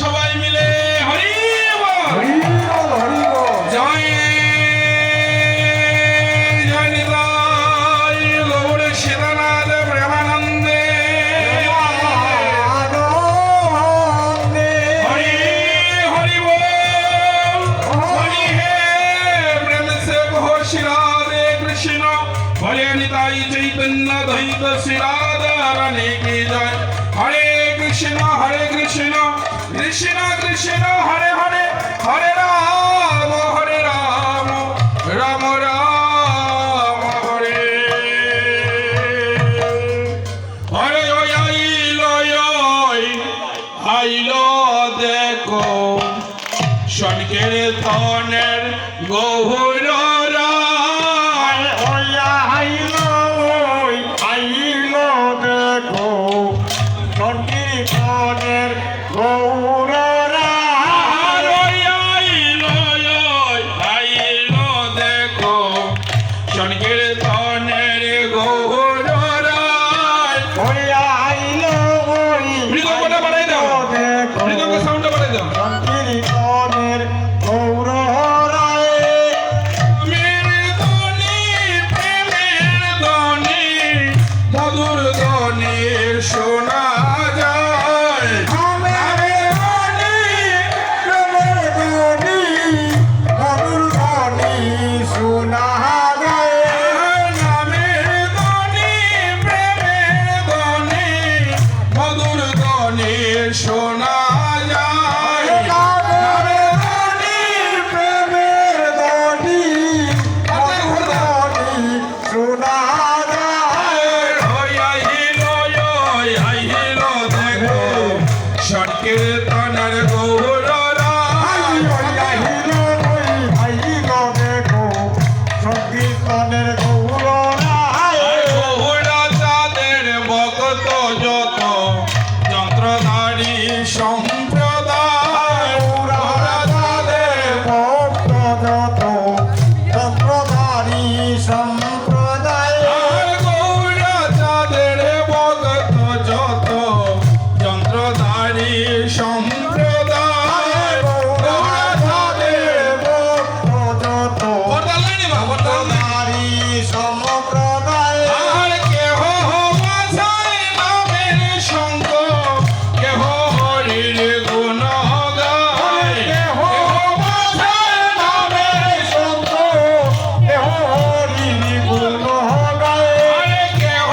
সবাই মিলে হরি বল হরি বল হরি বল। জয় জয় নিতাই গৌর সীতানাথ প্রেমানন্দে হরি হরি বল হরি হে প্রেম সে ঘোষি রাধে কৃষ্ণ ভলে নিতাই চৈতন্য দ্বৈত শ্রী রাধা রানী কি জয়। হরে কৃষ্ণ কৃষ্ণ কৃষ্ণ হরে হরে হরে রাম রাম রাম হরে হরে আইলো দেখো সংকীর্তনের গৌর আইলো দেখো সংকীর্তনের গৌর দেখো সংকীর্তনের গৌর মৃদঙ্গটা বাড়াই দাও, মৃদঙ্গ সাউন্ডটা বাড়াই দাও। সংকীর্তনের গৌর মধুর ধ্বনি শোনা যায়, মধুর ধ্বনি শোনা যায়। নামের ধ্বনি প্রেমের ধ্বনি মধুর ধ্বনি শোনা যায়। নামের ধ্বনি প্রেমের ধ্বনি মধুর ধ্বনি শোনা সংকীর্তনের গৌর সংকীর্তনের গৌর তাদের ভক্ত যত যন্ত্রধারী সম্প্রদায়, তাদের ভক্ত যত যন্ত্রধারী সম্প্রদায়। গৌরা তাদের ভক্ত যত যন্ত্রধারী সম্প্রদায়, তাদের ভক্ত যত যন্ত্রধারী সম্প্রদায়। আর কেহ বাজায় নামের সঙ্গ, কেহ হরির গুণ গায়, কেহ বাজায় নামের সঙ্গ, কেহ হরির গুণ গায়। আরে কেহ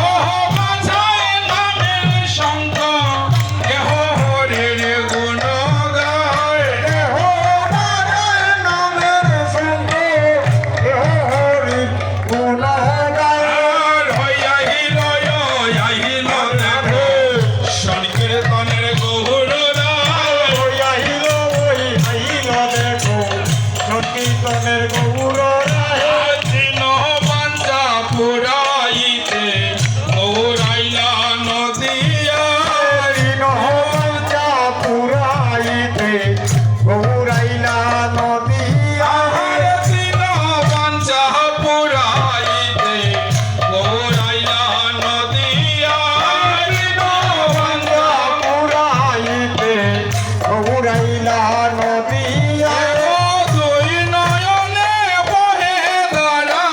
বাজায় নামের সঙ্গ, কেহ হরির গুণ গায়। কেহ বাজায় নামের সঙ্গ, কেহ হরির গুণ গায়। আর হইয়াহিল দেখো সংকীর্তনের গৌর আইল দেখো সংকীর্তনের গৌর দিন বাঞ্ছা পুরাইতে গৌরাইলা নদিয়া, পুরাইতে গৌরাইলা নদিয়া। দিন বাঞ্ছা পুরাইতে গৌরাইলা নদিয়া, পুরাইতে গৌরাইলা নদিয়া। দুই নয়নে বহে ধারা,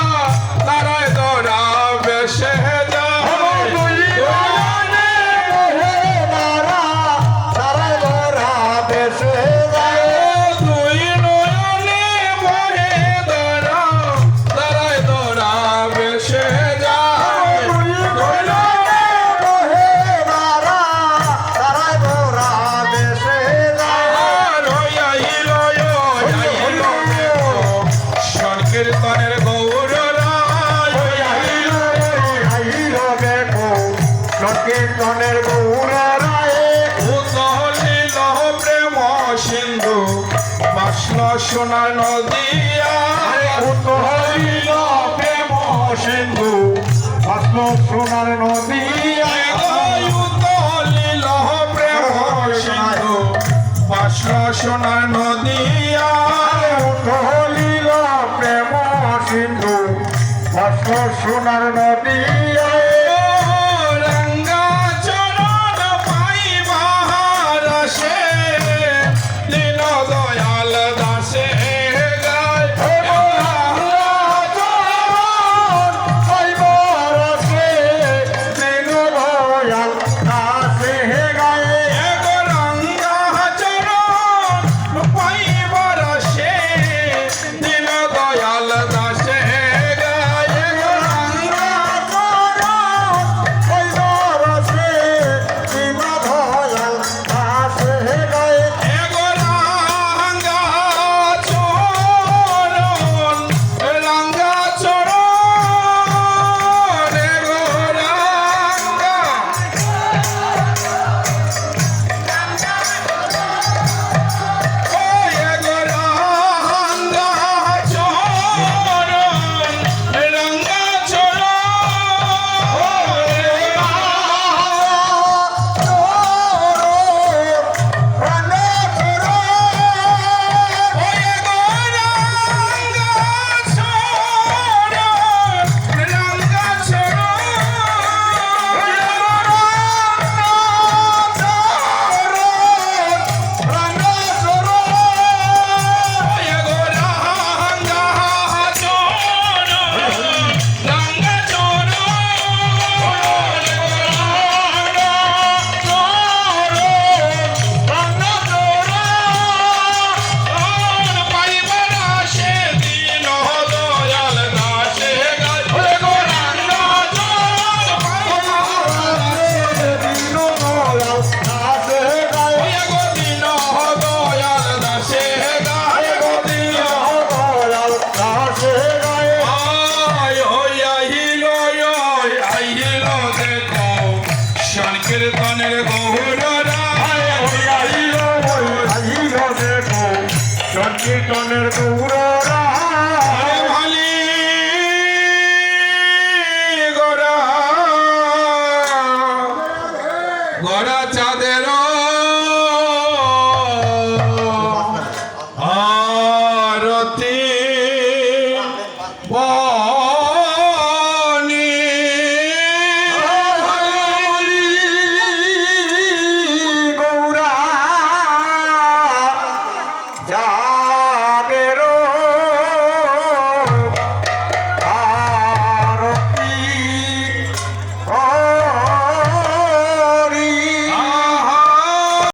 তারায় ধরা বেশে যায়। দুই নয়নে বহে ধারা, তারায় ধরা বেশে যায়। দুই নয়নে বহে ধারা, তারায় ধরা বেশে যায়। দুই নয়নে বহে ধারা, তারায় ধরা বেশে যায়। আর হইয়াহিল দেখো সংকীর্তনের গৌর সংকীর্তনের গৌর রায় উতলিল প্রেম সিন্ধু বাষ্ণ সোনার নদিয়া, উতলিল প্রেম সিন্ধু ভস্ম সোনার নদিয়া। উতলিল প্রেম সিন্ধু বাষ্ণ সোনার নদিয়া, উতলিল প্রেম সিন্ধু ভস্ম সোনার নদিয়া। রঙ্গা চরণ পাইবার সে চাঁদের আরতি